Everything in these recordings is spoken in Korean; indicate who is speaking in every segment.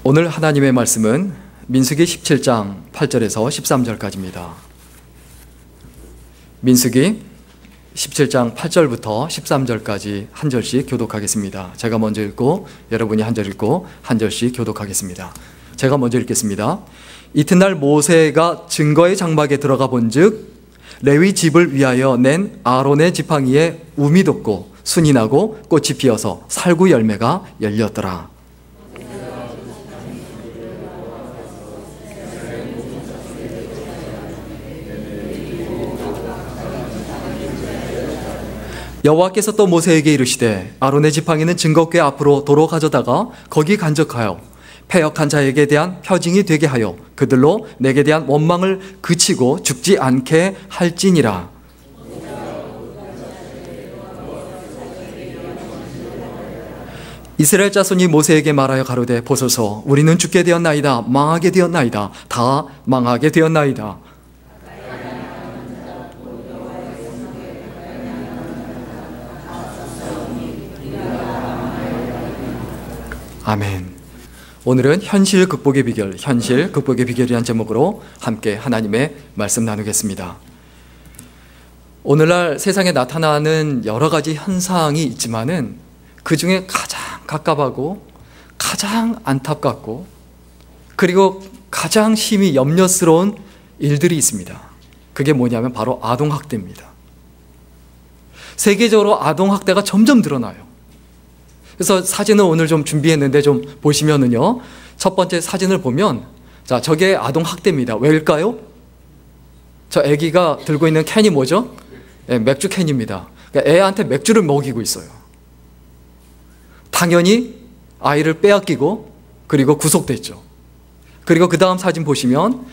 Speaker 1: 오늘 하나님의 말씀은 민수기 17장 8절에서 13절까지입니다. 민수기 17장 8절부터 13절까지 한 절씩 교독하겠습니다. 제가 먼저 읽고 여러분이 한 절 읽고 한 절씩 교독하겠습니다. 제가 먼저 읽겠습니다. 이튿날 모세가 증거의 장막에 들어가 본즉 레위 집을 위하여 낸 아론의 지팡이에 움이 돋고 순이 나고 꽃이 피어서 살구 열매가 열렸더라. 여호와께서 또 모세에게 이르시되 아론의 지팡이는 증거궤 앞으로 도로 가져다가 거기 간적하여 패역한 자에게 대한 표징이 되게 하여 그들로 내게 대한 원망을 그치고 죽지 않게 할지니라. 이스라엘 자손이 모세에게 말하여 가로되 보소서 우리는 죽게 되었나이다. 망하게 되었나이다. 다 망하게 되었나이다. 아멘. 오늘은 현실 극복의 비결이란 제목으로 함께 하나님의 말씀 나누겠습니다. 오늘날 세상에 나타나는 여러 가지 현상이 있지만은 그 중에 가장 갑갑하고 가장 안타깝고 그리고 가장 심히 염려스러운 일들이 있습니다. 그게 뭐냐면 바로 아동학대입니다. 세계적으로 아동학대가 점점 늘어나요. 그래서 사진을 오늘 좀 준비했는데 좀 보시면은요. 첫 번째 사진을 보면 자, 저게 아동학대입니다. 왜일까요? 저 아기가 들고 있는 캔이 뭐죠? 네, 맥주 캔입니다. 그러니까 애한테 맥주를 먹이고 있어요. 당연히 아이를 빼앗기고 그리고 구속됐죠. 그리고 그 다음 사진 보시면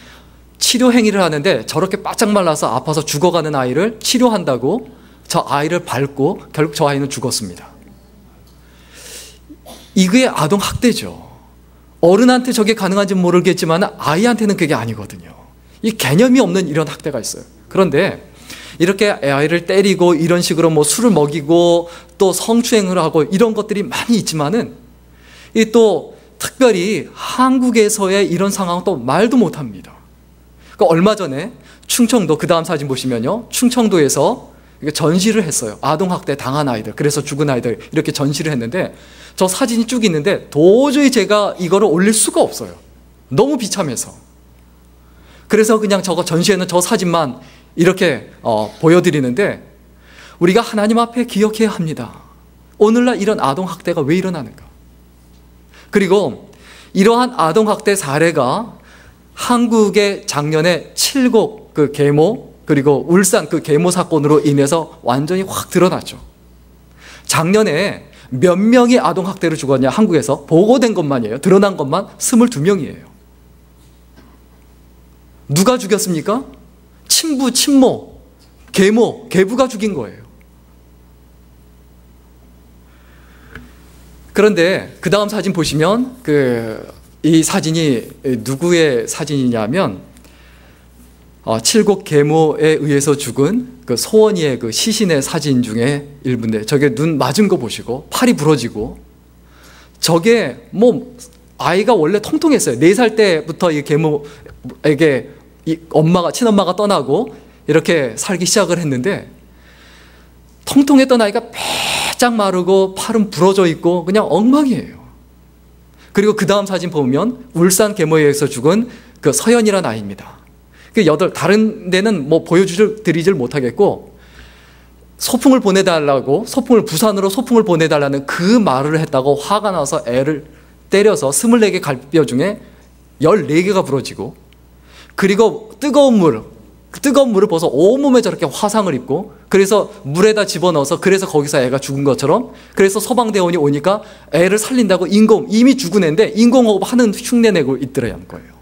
Speaker 1: 치료 행위를 하는데 저렇게 바짝 말라서 아파서 죽어가는 아이를 치료한다고 저 아이를 밟고 결국 저 아이는 죽었습니다. 이게 아동학대죠. 어른한테 저게 가능한지 모르겠지만 아이한테는 그게 아니거든요. 이 개념이 없는 이런 학대가 있어요. 그런데 이렇게 아이를 때리고 이런 식으로 뭐 술을 먹이고 또 성추행을 하고 이런 것들이 많이 있지만은 이 또 특별히 한국에서의 이런 상황은 또 말도 못합니다. 그러니까 얼마 전에 충청도 그 다음 사진 보시면요. 충청도에서 전시를 했어요. 아동학대 당한 아이들, 그래서 죽은 아이들 이렇게 전시를 했는데 저 사진이 쭉 있는데 도저히 제가 이거를 올릴 수가 없어요. 너무 비참해서. 그래서 그냥 저거 전시에는 저 사진만 이렇게 보여드리는데 우리가 하나님 앞에 기억해야 합니다. 오늘날 이런 아동학대가 왜 일어나는가? 그리고 이러한 아동학대 사례가 한국의 작년에 칠곡 그 계모 그리고 울산 그 계모 사건으로 인해서 완전히 확 드러났죠. 작년에 몇 명이 아동학대로 죽었냐 한국에서 보고된 것만이에요. 드러난 것만 22명이에요. 누가 죽였습니까? 친부, 친모, 계모, 계부가 죽인 거예요. 그런데 그 다음 사진 보시면 이 사진이 누구의 사진이냐면 칠곡 계모에 의해서 죽은 그 소원이의 그 시신의 사진 중에 일부인데 저게 눈 맞은 거 보시고 팔이 부러지고 저게 뭐 아이가 원래 통통했어요. 4살 때부터 이 계모에게 이 친엄마가 떠나고 이렇게 살기 시작을 했는데 통통했던 아이가 빼짝 마르고 팔은 부러져 있고 그냥 엉망이에요. 그리고 그 다음 사진 보면 울산 계모에 의해서 죽은 그 서연이라는 아이입니다. 다른 데는 뭐 보여드리질 못하겠고 소풍을 보내달라고 부산으로 소풍을 보내달라는 그 말을 했다고 화가 나서 애를 때려서 24개 갈비뼈 중에 14개가 부러지고 그리고 뜨거운 물을 벗어 온몸에 저렇게 화상을 입고 그래서 물에다 집어넣어서 그래서 거기서 애가 죽은 것처럼 그래서 소방대원이 오니까 애를 살린다고 이미 죽은 애인데 인공호흡 하는 흉내 내고 있더라는 거예요.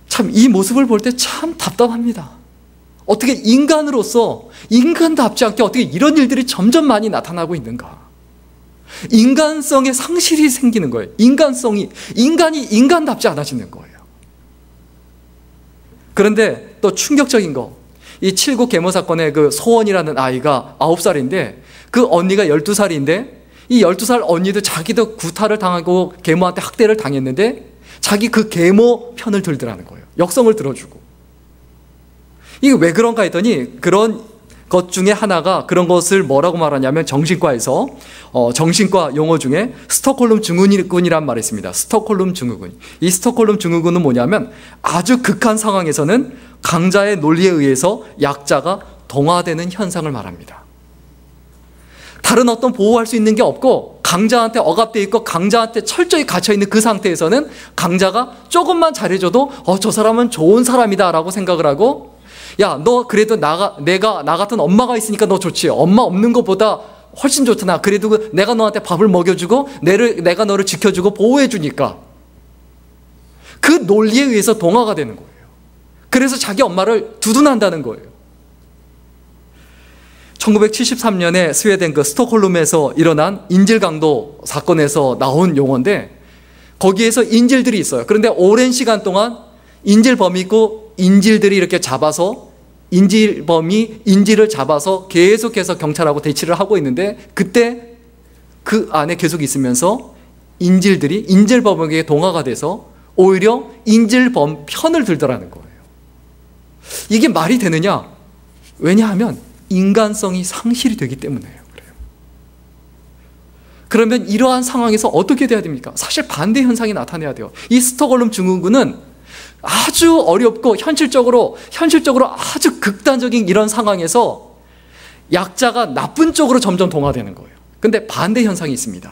Speaker 1: 참 이 모습을 볼 때 참 답답합니다. 어떻게 인간으로서 인간답지 않게 어떻게 이런 일들이 점점 많이 나타나고 있는가? 인간성의 상실이 생기는 거예요. 인간이 인간답지 않아지는 거예요. 그런데 또 충격적인 거, 이 칠곡 계모 사건의 그 소원이라는 아이가 9살인데 그 언니가 12살인데 이 12살 언니도 자기도 구타를 당하고 계모한테 학대를 당했는데 자기 그 계모 편을 들더라는 거예요. 역성을 들어주고. 이게 왜 그런가 했더니 그런 것 중에 하나가 그런 것을 뭐라고 말하냐면 정신과에서 정신과 용어 중에 스톡홀름 증후군이란 말이 있습니다. 스톡홀름 증후군. 이 스톡홀름 증후군은 뭐냐면 아주 극한 상황에서는 강자의 논리에 의해서 약자가 동화되는 현상을 말합니다. 다른 어떤 보호할 수 있는 게 없고 강자한테 억압되어 있고 강자한테 철저히 갇혀있는 그 상태에서는 강자가 조금만 잘해줘도 저 사람은 좋은 사람이다 라고 생각을 하고, 야, 너 그래도 내가 나 같은 엄마가 있으니까 너 좋지. 엄마 없는 것보다 훨씬 좋잖아. 그래도 내가 너한테 밥을 먹여주고 내가 너를 지켜주고 보호해주니까. 그 논리에 의해서 동화가 되는 거예요. 그래서 자기 엄마를 두둔한다는 거예요. 1973년에 스웨덴 그 스톡홀름에서 일어난 인질 강도 사건에서 나온 용어인데, 거기에서 인질들이 있어요. 그런데 오랜 시간 동안 인질범이 있고 인질들이 이렇게 잡아서 인질범이 인질을 잡아서 계속해서 경찰하고 대치를 하고 있는데, 그때 그 안에 계속 있으면서 인질들이 인질범에게 동화가 돼서 오히려 인질범 편을 들더라는 거예요. 이게 말이 되느냐? 왜냐하면 인간성이 상실이 되기 때문이에요. 그러면 이러한 상황에서 어떻게 돼야 됩니까? 사실 반대 현상이 나타나야 돼요. 이 스톡홀름 증후군은 아주 어렵고 현실적으로 아주 극단적인 이런 상황에서 약자가 나쁜 쪽으로 점점 동화되는 거예요. 근데 반대 현상이 있습니다.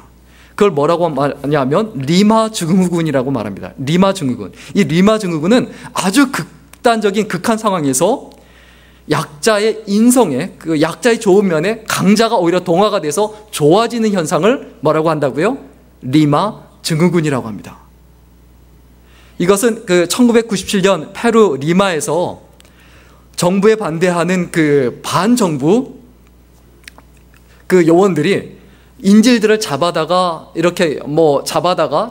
Speaker 1: 그걸 뭐라고 말하냐면 리마 증후군이라고 말합니다. 리마 증후군. 이 리마 증후군은 아주 극단적인 극한 상황에서 약자의 인성에, 그 약자의 좋은 면에 강자가 오히려 동화가 돼서 좋아지는 현상을 뭐라고 한다고요? 리마 증후군이라고 합니다. 이것은 그 1997년 페루 리마에서 정부에 반대하는 그 반정부 그 요원들이 인질들을 잡아다가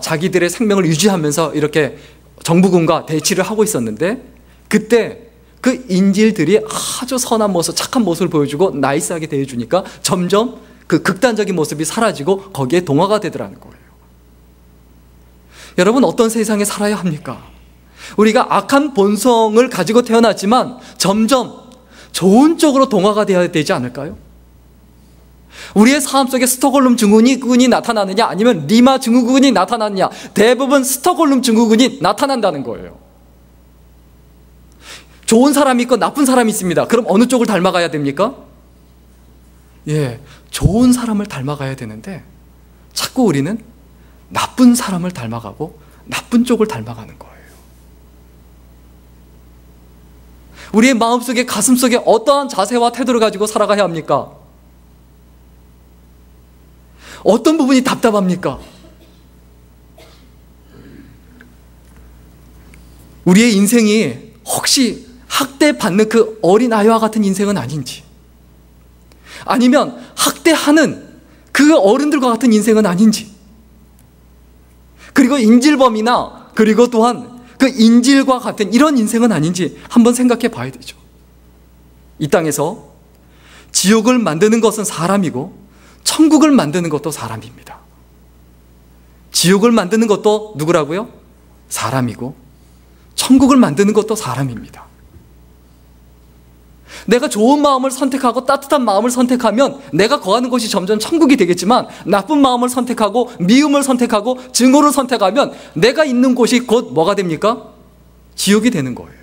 Speaker 1: 자기들의 생명을 유지하면서 이렇게 정부군과 대치를 하고 있었는데, 그때 그 인질들이 아주 선한 모습, 착한 모습을 보여주고 나이스하게 대해주니까 점점 그 극단적인 모습이 사라지고 거기에 동화가 되더라는 거예요. 여러분, 어떤 세상에 살아야 합니까? 우리가 악한 본성을 가지고 태어났지만 점점 좋은 쪽으로 동화가 되어야 되지 않을까요? 우리의 삶 속에 스톡홀름 증후군이 나타나느냐 아니면 리마 증후군이 나타나느냐, 대부분 스톡홀름 증후군이 나타난다는 거예요. 좋은 사람이 있고 나쁜 사람이 있습니다. 그럼 어느 쪽을 닮아가야 됩니까? 좋은 사람을 닮아가야 되는데 자꾸 우리는 나쁜 사람을 닮아가고 나쁜 쪽을 닮아가는 거예요. 우리의 마음속에, 가슴속에 어떠한 자세와 태도를 가지고 살아가야 합니까? 어떤 부분이 답답합니까? 우리의 인생이 혹시 학대받는 그 어린아이와 같은 인생은 아닌지, 아니면 학대하는 그 어른들과 같은 인생은 아닌지, 그리고 인질범이나 그리고 또한 그 인질과 같은 이런 인생은 아닌지 한번 생각해 봐야 되죠. 이 땅에서 지옥을 만드는 것은 사람이고 천국을 만드는 것도 사람입니다. 지옥을 만드는 것도 누구라고요? 사람이고 천국을 만드는 것도 사람입니다. 내가 좋은 마음을 선택하고 따뜻한 마음을 선택하면 내가 거하는 곳이 점점 천국이 되겠지만, 나쁜 마음을 선택하고 미움을 선택하고 증오를 선택하면 내가 있는 곳이 곧 뭐가 됩니까? 지옥이 되는 거예요.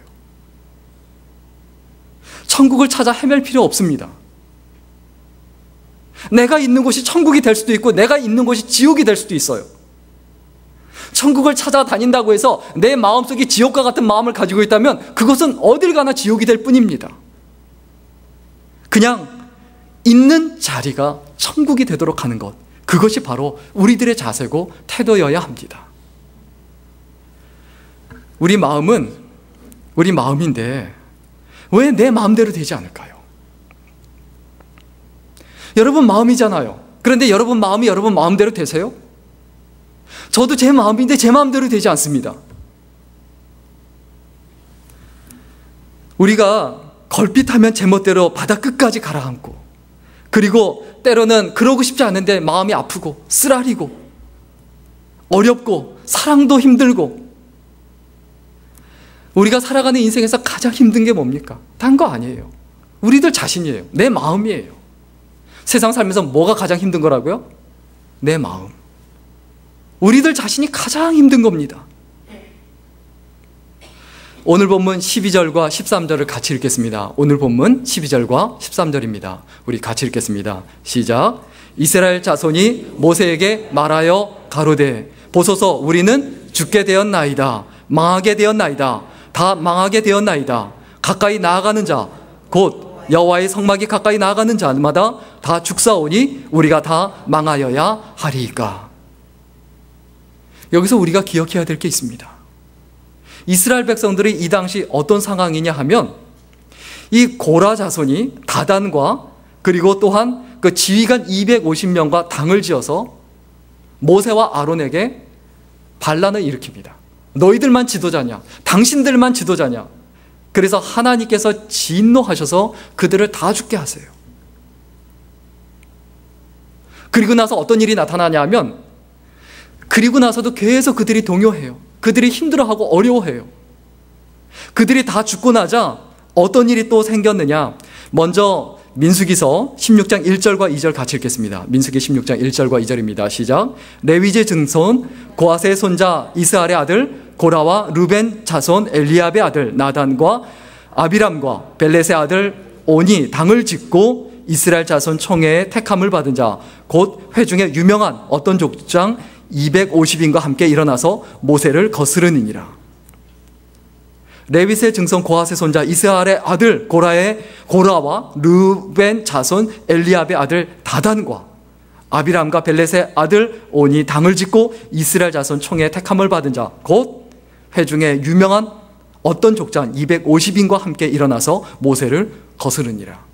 Speaker 1: 천국을 찾아 헤맬 필요 없습니다. 내가 있는 곳이 천국이 될 수도 있고 내가 있는 곳이 지옥이 될 수도 있어요. 천국을 찾아다닌다고 해서 내 마음속에 지옥과 같은 마음을 가지고 있다면 그것은 어딜 가나 지옥이 될 뿐입니다. 그냥 있는 자리가 천국이 되도록 하는 것, 그것이 바로 우리들의 자세고 태도여야 합니다. 우리 마음은 우리 마음인데 왜 내 마음대로 되지 않을까요? 여러분 마음이잖아요. 그런데 여러분 마음이 여러분 마음대로 되세요? 저도 제 마음인데 제 마음대로 되지 않습니다. 우리가 걸핏하면 제멋대로 바다 끝까지 가라앉고 그리고 때로는 그러고 싶지 않은데 마음이 아프고 쓰라리고 어렵고 사랑도 힘들고. 우리가 살아가는 인생에서 가장 힘든 게 뭡니까? 딴 거 아니에요. 우리들 자신이에요. 내 마음이에요. 세상 살면서 뭐가 가장 힘든 거라고요? 내 마음. 우리들 자신이 가장 힘든 겁니다. 오늘 본문 12절과 13절을 같이 읽겠습니다. 오늘 본문 12절과 13절입니다. 우리 같이 읽겠습니다. 시작. 이스라엘 자손이 모세에게 말하여 가로되 보소서 우리는 죽게 되었나이다. 망하게 되었나이다. 다 망하게 되었나이다. 가까이 나아가는 자 곧 여호와의 성막이 가까이 나아가는 자마다 다 죽사오니 우리가 다 망하여야 하리이까. 여기서 우리가 기억해야 될 게 있습니다. 이스라엘 백성들이 이 당시 어떤 상황이냐 하면 이 고라 자손이 다단과 그리고 또한 그 지휘관 250명과 당을 지어서 모세와 아론에게 반란을 일으킵니다. 너희들만 지도자냐? 당신들만 지도자냐? 그래서 하나님께서 진노하셔서 그들을 다 죽게 하세요. 그리고 나서 어떤 일이 나타나냐 하면 그리고 나서도 계속 그들이 동요해요. 그들이 힘들어하고 어려워해요. 그들이 다 죽고 나자 어떤 일이 또 생겼느냐. 먼저 민수기서 16장 1절과 2절 같이 읽겠습니다. 민수기 16장 1절과 2절입니다. 시작. 레위제 증손 고아세의 손자 이스할의 아들 고라와 르벤 자손 엘리압의 아들 나단과 아비람과 벨렛의 아들 온이 당을 짓고 이스라엘 자손 총회의 택함을 받은 자 곧 회중에 유명한 어떤 족장 250인과 함께 일어나서 모세를 거스르니라. 레위의 증손 고아세 손자 이스할의 아들 고라와 르벤 자손 엘리압의 아들 다단과 아비람과 벨렛의 아들 온이 당을 짓고 이스라엘 자손 총회의 택함을 받은 자 곧 회중에 유명한 어떤 족장 250인과 함께 일어나서 모세를 거스르니라.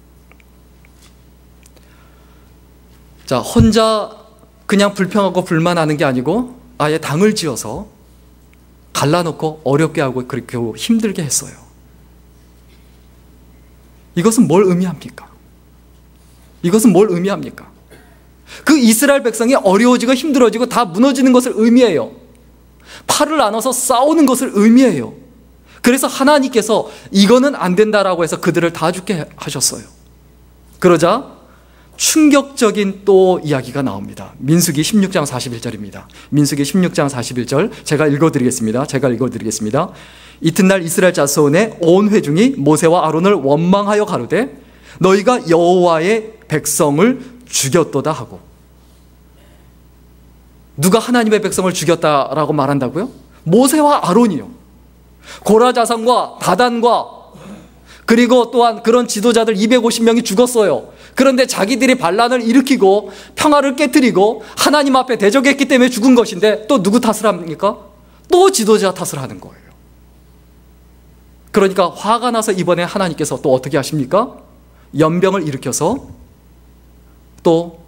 Speaker 1: 자, 혼자 그냥 불평하고 불만하는 게 아니고 아예 당을 지어서 갈라놓고 어렵게 하고 그렇게 힘들게 했어요. 이것은 뭘 의미합니까? 이것은 뭘 의미합니까? 그 이스라엘 백성이 어려워지고 힘들어지고 다 무너지는 것을 의미해요. 팔을 나눠서 싸우는 것을 의미해요. 그래서 하나님께서 이거는 안 된다라고 해서 그들을 다 죽게 하셨어요. 그러자 충격적인 또 이야기가 나옵니다. 민수기 16장 41절입니다. 민수기 16장 41절 제가 읽어드리겠습니다. 이튿날 이스라엘 자손의 온 회중이 모세와 아론을 원망하여 가로되 너희가 여호와의 백성을 죽였도다 하고. 누가 하나님의 백성을 죽였다라고 말한다고요? 모세와 아론이요. 고라 자손과 다단과 그리고 또한 그런 지도자들 250명이 죽었어요. 그런데 자기들이 반란을 일으키고 평화를 깨뜨리고 하나님 앞에 대적했기 때문에 죽은 것인데 또 누구 탓을 합니까? 또 지도자 탓을 하는 거예요. 그러니까 화가 나서 이번에 하나님께서 또 어떻게 하십니까? 연병을 일으켜서 또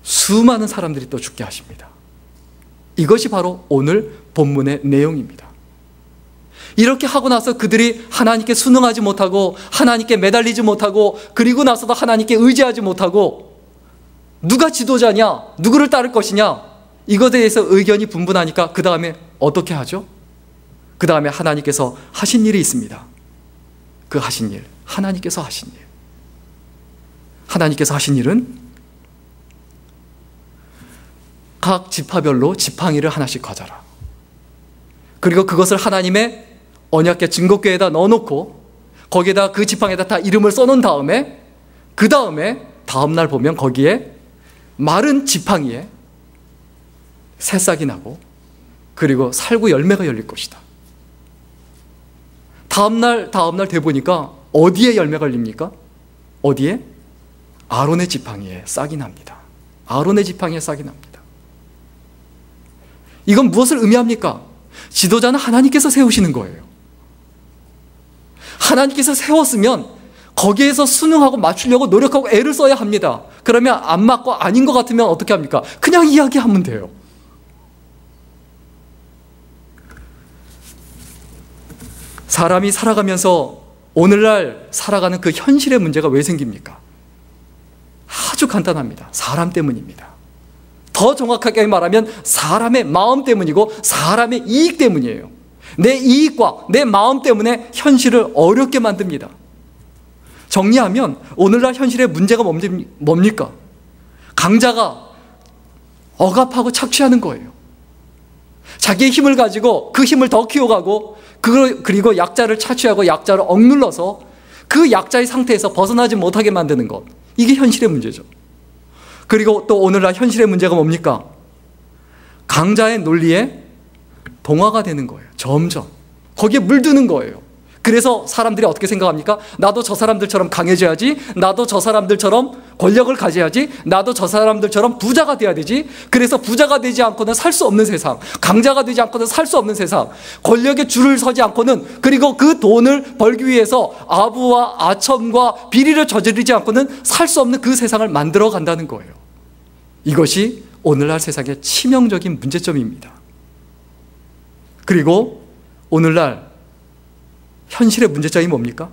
Speaker 1: 수많은 사람들이 또 죽게 하십니다. 이것이 바로 오늘 본문의 내용입니다. 이렇게 하고 나서 그들이 하나님께 순응하지 못하고 하나님께 매달리지 못하고 그리고 나서도 하나님께 의지하지 못하고 누가 지도자냐? 누구를 따를 것이냐? 이것에 대해서 의견이 분분하니까 그 다음에 어떻게 하죠? 그 다음에 하나님께서 하신 일이 있습니다. 그 하신 일, 하나님께서 하신 일. 하나님께서 하신 일은 각 지파별로 지팡이를 하나씩 가져라. 그리고 그것을 하나님의 언약궤 증거궤에다 넣어놓고 거기에다 그 지팡이에다 다 이름을 써놓은 다음에 그 다음에 다음날 보면 거기에 마른 지팡이에 새싹이 나고 그리고 살구 열매가 열릴 것이다. 다음날 돼보니까 어디에 열매가 열립니까? 어디에? 아론의 지팡이에 싹이 납니다. 아론의 지팡이에 싹이 납니다. 이건 무엇을 의미합니까? 지도자는 하나님께서 세우시는 거예요. 하나님께서 세웠으면 거기에서 순응하고 맞추려고 노력하고 애를 써야 합니다. 그러면 안 맞고 아닌 것 같으면 어떻게 합니까? 그냥 이야기하면 돼요. 사람이 살아가면서 오늘날 살아가는 그 현실의 문제가 왜 생깁니까? 아주 간단합니다. 사람 때문입니다. 더 정확하게 말하면 사람의 마음 때문이고 사람의 이익 때문이에요. 내 이익과 내 마음 때문에 현실을 어렵게 만듭니다. 정리하면 오늘날 현실의 문제가 뭡니까? 강자가 억압하고 착취하는 거예요. 자기의 힘을 가지고 그 힘을 더 키워가고 그리고 약자를 착취하고 약자를 억눌러서 그 약자의 상태에서 벗어나지 못하게 만드는 것. 이게 현실의 문제죠. 그리고 또 오늘날 현실의 문제가 뭡니까? 강자의 논리에 동화가 되는 거예요. 점점 거기에 물드는 거예요. 그래서 사람들이 어떻게 생각합니까? 나도 저 사람들처럼 강해져야지, 나도 저 사람들처럼 권력을 가져야지, 나도 저 사람들처럼 부자가 돼야 되지. 그래서 부자가 되지 않고는 살 수 없는 세상, 강자가 되지 않고는 살 수 없는 세상, 권력에 줄을 서지 않고는, 그리고 그 돈을 벌기 위해서 아부와 아첨과 비리를 저지르지 않고는 살 수 없는 그 세상을 만들어 간다는 거예요. 이것이 오늘날 세상의 치명적인 문제점입니다. 그리고 오늘날 현실의 문제점이 뭡니까?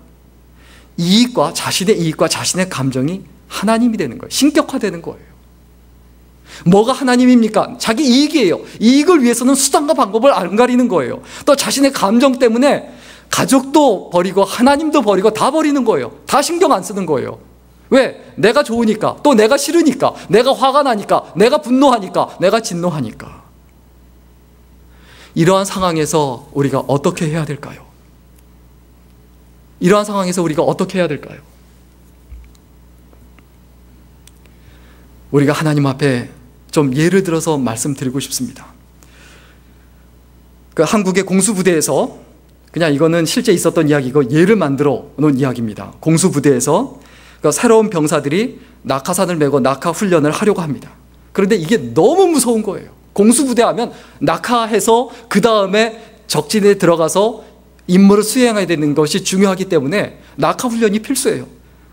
Speaker 1: 자신의 이익과 자신의 감정이 하나님이 되는 거예요. 신격화되는 거예요. 뭐가 하나님입니까? 자기 이익이에요. 이익을 위해서는 수단과 방법을 안 가리는 거예요. 또 자신의 감정 때문에 가족도 버리고 하나님도 버리고 다 버리는 거예요. 다 신경 안 쓰는 거예요. 왜? 내가 좋으니까, 또 내가 싫으니까, 내가 화가 나니까, 내가 분노하니까, 내가 진노하니까. 이러한 상황에서 우리가 어떻게 해야 될까요? 이러한 상황에서 우리가 어떻게 해야 될까요? 우리가 하나님 앞에 좀 예를 들어서 말씀드리고 싶습니다. 그 한국의 공수부대에서, 그냥 이거는 실제 있었던 이야기고 예를 만들어 놓은 이야기입니다. 공수부대에서 그 새로운 병사들이 낙하산을 메고 낙하 훈련을 하려고 합니다. 그런데 이게 너무 무서운 거예요. 공수부대 하면 낙하해서 그 다음에 적진에 들어가서 임무를 수행해야 되는 것이 중요하기 때문에 낙하 훈련이 필수예요.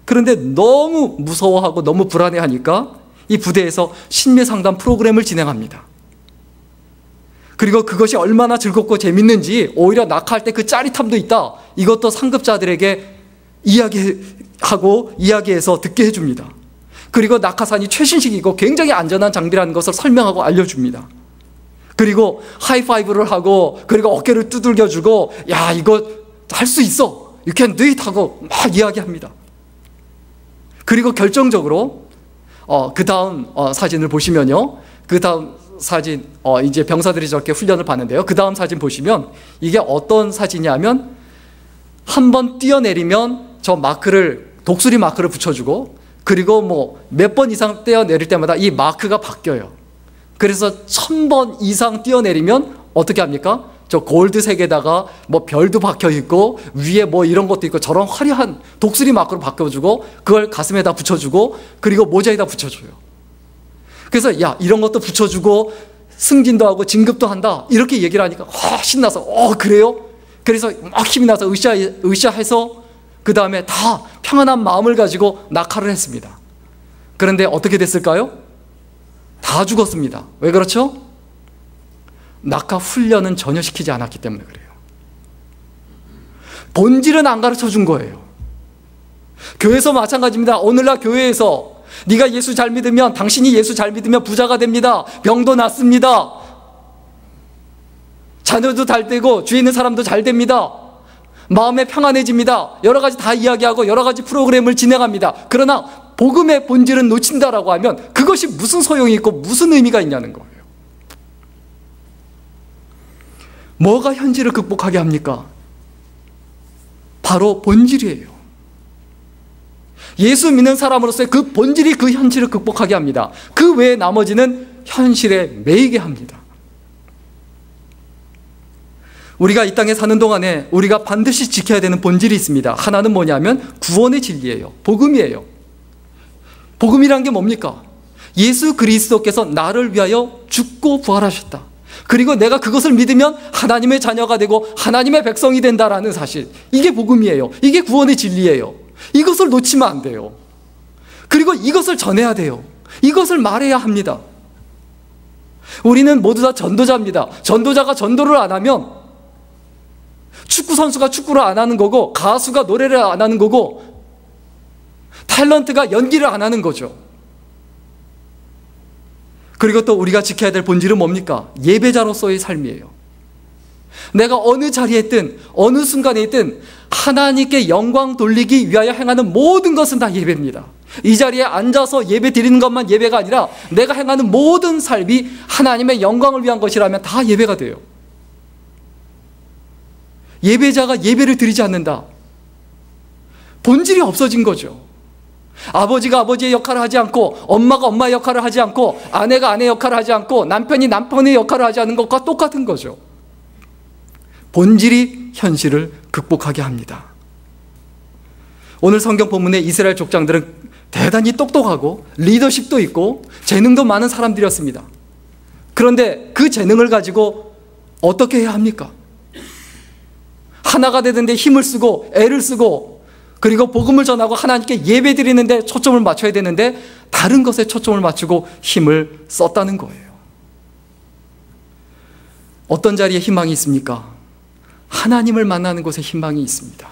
Speaker 1: 그런데 너무 무서워하고 너무 불안해하니까 이 부대에서 심리상담 프로그램을 진행합니다. 그리고 그것이 얼마나 즐겁고 재밌는지 오히려 낙하할 때 그 짜릿함도 있다. 이것도 상급자들에게 이야기해서 듣게 해줍니다. 그리고 낙하산이 최신식이고 굉장히 안전한 장비라는 것을 설명하고 알려줍니다. 그리고 하이파이브를 하고, 그리고 어깨를 두들겨주고, 야, 이거 할 수 있어, You can do it 하고 막 이야기합니다. 그리고 결정적으로 그 다음 사진을 보시면요, 그 다음 사진, 이제 병사들이 저렇게 훈련을 받는데요, 그 다음 사진 보시면 이게 어떤 사진이냐면, 한 번 뛰어내리면 저 마크를, 독수리 마크를 붙여주고, 그리고 뭐 몇 번 이상 뛰어내릴 때마다 이 마크가 바뀌어요. 그래서 1000번 이상 뛰어내리면 어떻게 합니까? 저 골드색에다가 뭐 별도 박혀 있고 위에 뭐 이런 것도 있고 저런 화려한 독수리 마크로 바꿔주고, 그걸 가슴에다 붙여주고, 그리고 모자에다 붙여줘요. 그래서 야, 이런 것도 붙여주고 승진도 하고 진급도 한다, 이렇게 얘기를 하니까 신나서 그래요? 그래서 막 힘이 나서 으쌰해서 그 다음에 다 평안한 마음을 가지고 낙하를 했습니다. 그런데 어떻게 됐을까요? 다 죽었습니다. 왜 그렇죠? 낙하 훈련은 전혀 시키지 않았기 때문에 그래요. 본질은 안 가르쳐 준 거예요. 교회에서 마찬가지입니다. 오늘날 교회에서 네가 예수 잘 믿으면, 당신이 예수 잘 믿으면 부자가 됩니다, 병도 낫습니다, 자녀도 잘 되고 주위에 있는 사람도 잘 됩니다, 마음에 평안해집니다, 여러 가지 다 이야기하고 여러 가지 프로그램을 진행합니다. 그러나 복음의 본질은 놓친다라고 하면 그것이 무슨 소용이 있고 무슨 의미가 있냐는 거예요. 뭐가 현실을 극복하게 합니까? 바로 본질이에요. 예수 믿는 사람으로서의 그 본질이 그 현실을 극복하게 합니다. 그 외에 나머지는 현실에 매이게 합니다. 우리가 이 땅에 사는 동안에 우리가 반드시 지켜야 되는 본질이 있습니다. 하나는 뭐냐면 구원의 진리예요. 복음이에요. 복음이란 게 뭡니까? 예수 그리스도께서 나를 위하여 죽고 부활하셨다. 그리고 내가 그것을 믿으면 하나님의 자녀가 되고 하나님의 백성이 된다라는 사실. 이게 복음이에요. 이게 구원의 진리예요. 이것을 놓치면 안 돼요. 그리고 이것을 전해야 돼요. 이것을 말해야 합니다. 우리는 모두 다 전도자입니다. 전도자가 전도를 안 하면 축구 선수가 축구를 안 하는 거고, 가수가 노래를 안 하는 거고, 탤런트가 연기를 안 하는 거죠. 그리고 또 우리가 지켜야 될 본질은 뭡니까? 예배자로서의 삶이에요. 내가 어느 자리에 있든 어느 순간에 있든 하나님께 영광 돌리기 위하여 행하는 모든 것은 다 예배입니다. 이 자리에 앉아서 예배 드리는 것만 예배가 아니라 내가 행하는 모든 삶이 하나님의 영광을 위한 것이라면 다 예배가 돼요. 예배자가 예배를 드리지 않는다. 본질이 없어진 거죠. 아버지가 아버지의 역할을 하지 않고 엄마가 엄마의 역할을 하지 않고 아내가 아내의 역할을 하지 않고 남편이 남편의 역할을 하지 않는 것과 똑같은 거죠. 본질이 현실을 극복하게 합니다. 오늘 성경 본문의 이스라엘 족장들은 대단히 똑똑하고 리더십도 있고 재능도 많은 사람들이었습니다. 그런데 그 재능을 가지고 어떻게 해야 합니까? 하나가 되는데 힘을 쓰고 애를 쓰고 그리고 복음을 전하고 하나님께 예배 드리는데 초점을 맞춰야 되는데 다른 것에 초점을 맞추고 힘을 썼다는 거예요. 어떤 자리에 희망이 있습니까? 하나님을 만나는 곳에 희망이 있습니다.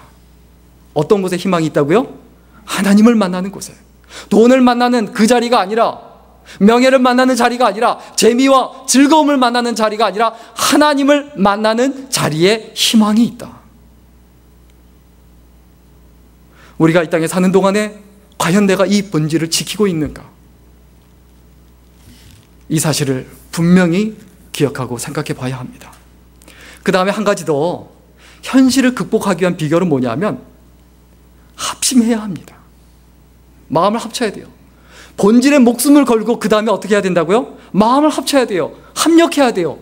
Speaker 1: 어떤 곳에 희망이 있다고요? 하나님을 만나는 곳에. 돈을 만나는 그 자리가 아니라, 명예를 만나는 자리가 아니라, 재미와 즐거움을 만나는 자리가 아니라 하나님을 만나는 자리에 희망이 있다. 우리가 이 땅에 사는 동안에 과연 내가 이 본질을 지키고 있는가? 이 사실을 분명히 기억하고 생각해 봐야 합니다. 그 다음에 한 가지 더, 현실을 극복하기 위한 비결은 뭐냐면 합심해야 합니다. 마음을 합쳐야 돼요. 본질에 목숨을 걸고 그 다음에 어떻게 해야 된다고요? 마음을 합쳐야 돼요. 합력해야 돼요.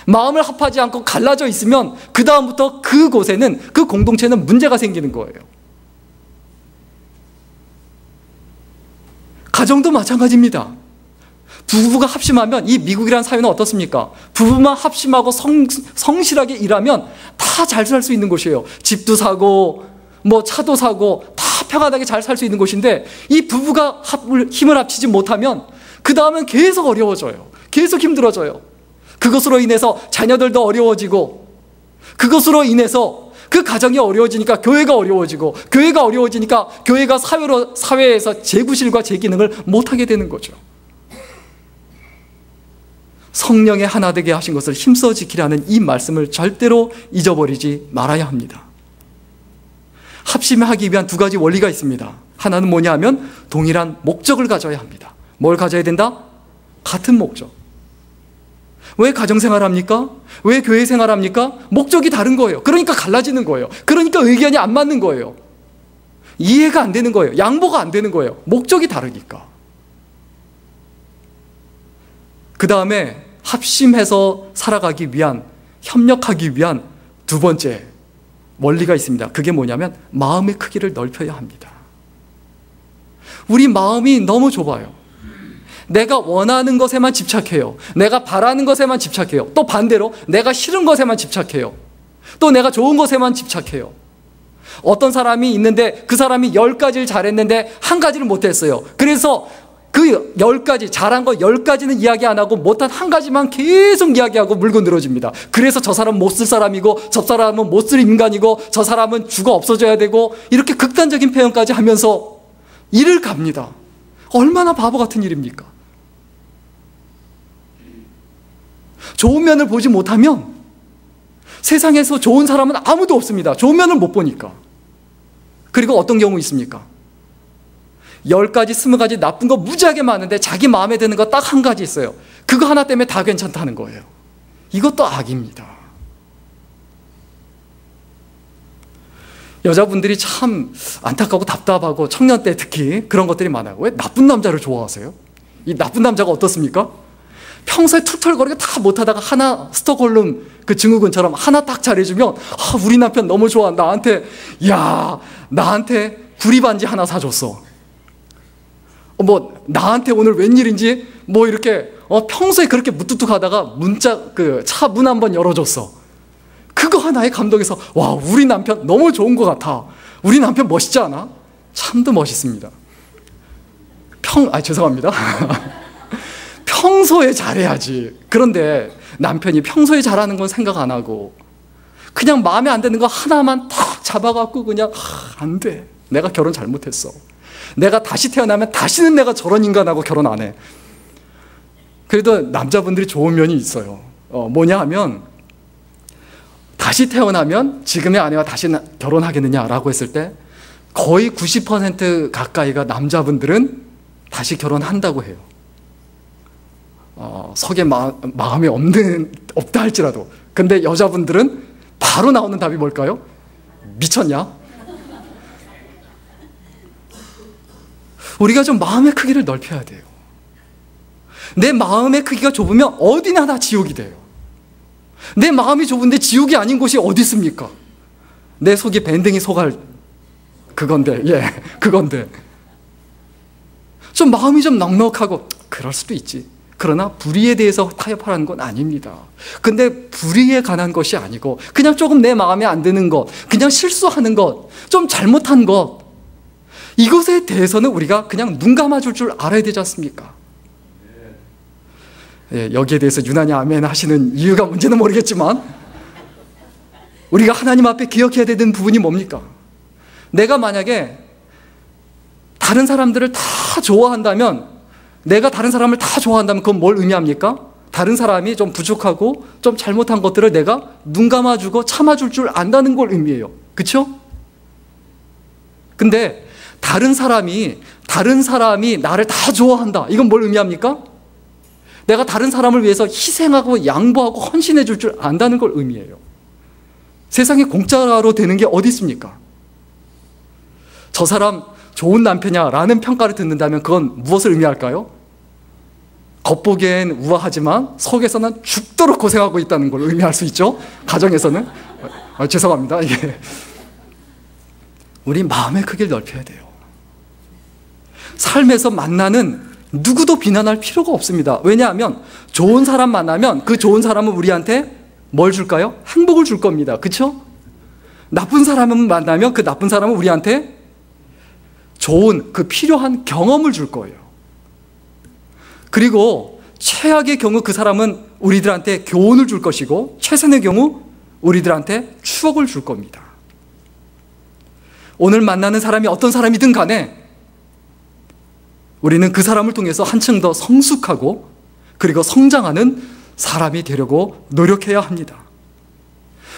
Speaker 1: 마음을 합하지 않고 갈라져 있으면 그 다음부터 그곳에는, 그 공동체는 문제가 생기는 거예요. 가정도 마찬가지입니다. 부부가 합심하면, 이 미국이라는 사회는 어떻습니까? 부부만 합심하고 성실하게 일하면 다 잘 살 수 있는 곳이에요. 집도 사고 뭐 차도 사고 다 평안하게 잘 살 수 있는 곳인데, 이 부부가 힘을 합치지 못하면 그 다음은 계속 어려워져요. 계속 힘들어져요. 그것으로 인해서 자녀들도 어려워지고, 그것으로 인해서 그 가정이 어려워지니까 교회가 어려워지고, 교회가 어려워지니까 교회가 사회에서 재구실과 재기능을 못하게 되는 거죠. 성령의 하나 되게 하신 것을 힘써 지키라는 이 말씀을 절대로 잊어버리지 말아야 합니다. 합심하기 위한 두 가지 원리가 있습니다. 하나는 뭐냐 하면 동일한 목적을 가져야 합니다. 뭘 가져야 된다? 같은 목적. 왜 가정생활 합니까? 왜 교회생활 합니까? 목적이 다른 거예요. 그러니까 갈라지는 거예요. 그러니까 의견이 안 맞는 거예요. 이해가 안 되는 거예요. 양보가 안 되는 거예요. 목적이 다르니까. 그 다음에 합심해서 살아가기 위한, 협력하기 위한 두 번째 원리가 있습니다. 그게 뭐냐면 마음의 크기를 넓혀야 합니다. 우리 마음이 너무 좁아요. 내가 원하는 것에만 집착해요. 내가 바라는 것에만 집착해요. 또 반대로 내가 싫은 것에만 집착해요. 또 내가 좋은 것에만 집착해요. 어떤 사람이 있는데 그 사람이 10가지를 잘했는데 한 가지를 못했어요. 그래서 그 10가지, 잘한 거 10가지는 이야기 안 하고 못한 한 가지만 계속 이야기하고 물고 늘어집니다. 그래서 저 사람은 못 쓸 사람이고, 저 사람은 못 쓸 인간이고, 저 사람은 죽어 없어져야 되고, 이렇게 극단적인 표현까지 하면서 일을 갑니다. 얼마나 바보 같은 일입니까? 좋은 면을 보지 못하면 세상에서 좋은 사람은 아무도 없습니다. 좋은 면을 못 보니까. 그리고 어떤 경우 있습니까? 10가지, 20가지 나쁜 거 무지하게 많은데 자기 마음에 드는 거 딱 한 가지 있어요. 그거 하나 때문에 다 괜찮다는 거예요. 이것도 악입니다. 여자분들이 참 안타깝고 답답하고 청년 때 특히 그런 것들이 많아요. 왜 나쁜 남자를 좋아하세요? 이 나쁜 남자가 어떻습니까? 평소에 툴툴거리고 다 못하다가 하나, 스톡홀름 그 증후군처럼 하나 딱 잘해주면, 아, 우리 남편 너무 좋아. 나한테 구리 반지 하나 사줬어. 뭐 나한테 오늘 웬일인지 뭐 이렇게 평소에 그렇게 무뚝뚝하다가 차 문 한번 열어줬어. 그거 하나에 감동해서, 와, 우리 남편 너무 좋은 것 같아. 우리 남편 멋있지 않아? 참도 멋있습니다. 죄송합니다. 평소에 잘해야지. 그런데 남편이 평소에 잘하는 건 생각 안 하고 그냥 마음에 안 드는 거 하나만 탁 잡아갖고 그냥 안 돼. 내가 결혼 잘못했어. 내가 다시 태어나면 다시는 내가 저런 인간하고 결혼 안 해. 그래도 남자분들이 좋은 면이 있어요. 뭐냐 하면 다시 태어나면 지금의 아내와 다시 결혼하겠느냐라고 했을 때 거의 90% 가까이가 남자분들은 다시 결혼한다고 해요. 속에 마음이 없다 할지라도. 근데 여자분들은 바로 나오는 답이 뭘까요? 미쳤냐? 우리가 좀 마음의 크기를 넓혀야 돼요. 내 마음의 크기가 좁으면 어디나 다 지옥이 돼요. 내 마음이 좁은데 지옥이 아닌 곳이 어디 있습니까? 내 속이 밴댕이 속알 그건데, 그건데. 좀 마음이 좀 넉넉하고 그럴 수도 있지. 그러나 불의에 대해서 타협하라는 건 아닙니다. 근데 불의에 관한 것이 아니고 그냥 조금 내 마음에 안 드는 것, 그냥 실수하는 것, 좀 잘못한 것, 이것에 대해서는 우리가 그냥 눈 감아줄 줄 알아야 되지 않습니까? 여기에 대해서 유난히 아멘 하시는 이유가 뭔지는 모르겠지만 우리가 하나님 앞에 기억해야 되는 부분이 뭡니까? 내가 만약에 다른 사람들을 다 좋아한다면, 내가 다른 사람을 다 좋아한다면 그건 뭘 의미합니까? 다른 사람이 좀 부족하고 좀 잘못한 것들을 내가 눈 감아주고 참아줄 줄 안다는 걸 의미해요. 그렇죠? 근데 다른 사람이 나를 다 좋아한다. 이건 뭘 의미합니까? 내가 다른 사람을 위해서 희생하고 양보하고 헌신해 줄 줄 안다는 걸 의미해요. 세상에 공짜로 되는 게 어디 있습니까? 저 사람 좋은 남편이야 라는 평가를 듣는다면 그건 무엇을 의미할까요? 겉보기엔 우아하지만 속에서는 죽도록 고생하고 있다는 걸 의미할 수 있죠. 가정에서는. 죄송합니다. 우리 마음의 크기를 넓혀야 돼요. 삶에서 만나는 누구도 비난할 필요가 없습니다. 왜냐하면 좋은 사람 만나면 그 좋은 사람은 우리한테 뭘 줄까요? 행복을 줄 겁니다. 그렇죠? 나쁜 사람을 만나면 그 나쁜 사람은 우리한테 좋은 그 필요한 경험을 줄 거예요. 그리고 최악의 경우 그 사람은 우리들한테 교훈을 줄 것이고 최선의 경우 우리들한테 추억을 줄 겁니다. 오늘 만나는 사람이 어떤 사람이든 간에 우리는 그 사람을 통해서 한층 더 성숙하고 그리고 성장하는 사람이 되려고 노력해야 합니다.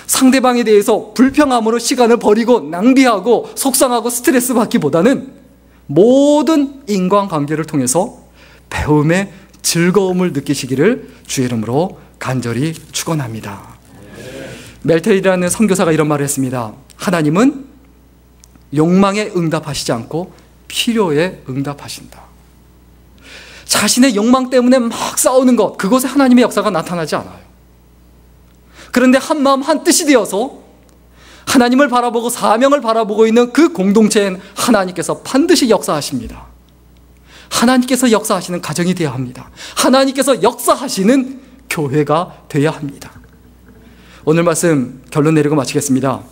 Speaker 1: 상대방에 대해서 불평함으로 시간을 버리고 낭비하고 속상하고 스트레스 받기보다는 모든 인간관계를 통해서 배움의 즐거움을 느끼시기를 주의 이름으로 간절히 축원합니다. 멜텔이라는 선교사가 이런 말을 했습니다. 하나님은 욕망에 응답하시지 않고 필요에 응답하신다. 자신의 욕망 때문에 막 싸우는 것, 그곳에 하나님의 역사가 나타나지 않아요. 그런데 한 마음 한 뜻이 되어서 하나님을 바라보고 사명을 바라보고 있는 그 공동체엔 하나님께서 반드시 역사하십니다. 하나님께서 역사하시는 가정이 되어야 합니다. 하나님께서 역사하시는 교회가 되어야 합니다. 오늘 말씀 결론 내리고 마치겠습니다.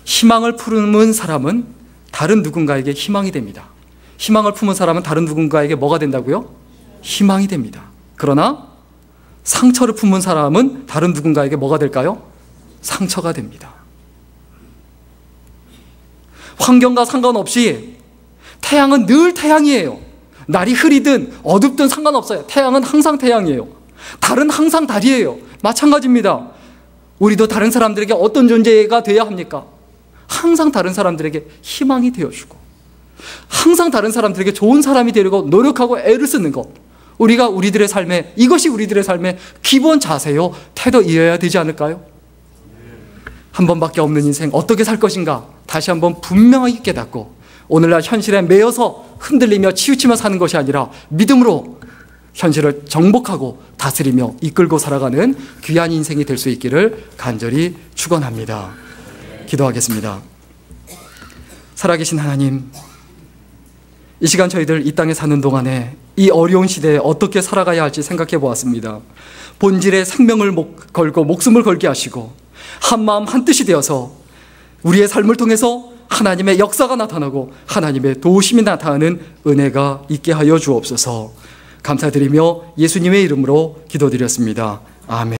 Speaker 1: 희망을 품은 사람은 다른 누군가에게 희망이 됩니다. 희망을 품은 사람은 다른 누군가에게 뭐가 된다고요? 희망이 됩니다. 그러나 상처를 품은 사람은 다른 누군가에게 뭐가 될까요? 상처가 됩니다. 환경과 상관없이 태양은 늘 태양이에요. 날이 흐리든 어둡든 상관없어요. 태양은 항상 태양이에요. 달은 항상 달이에요. 마찬가지입니다. 우리도 다른 사람들에게 어떤 존재가 되어야 합니까? 항상 다른 사람들에게 희망이 되어주고 항상 다른 사람들에게 좋은 사람이 되려고 노력하고 애를 쓰는 것, 우리가 우리들의 삶에, 이것이 우리들의 삶의 기본 자세요 태도이어야 되지 않을까요? 한 번밖에 없는 인생 어떻게 살 것인가 다시 한번 분명하게 깨닫고 오늘날 현실에 매여서 흔들리며 치우치며 사는 것이 아니라 믿음으로 현실을 정복하고 다스리며 이끌고 살아가는 귀한 인생이 될 수 있기를 간절히 축원합니다. 기도하겠습니다. 살아계신 하나님, 이 시간 저희들 이 땅에 사는 동안에 이 어려운 시대에 어떻게 살아가야 할지 생각해 보았습니다. 본질에 생명을 걸고 목숨을 걸게 하시고 한마음 한뜻이 되어서 우리의 삶을 통해서 하나님의 역사가 나타나고 하나님의 도우심이 나타나는 은혜가 있게 하여 주옵소서. 감사드리며 예수님의 이름으로 기도드렸습니다. 아멘.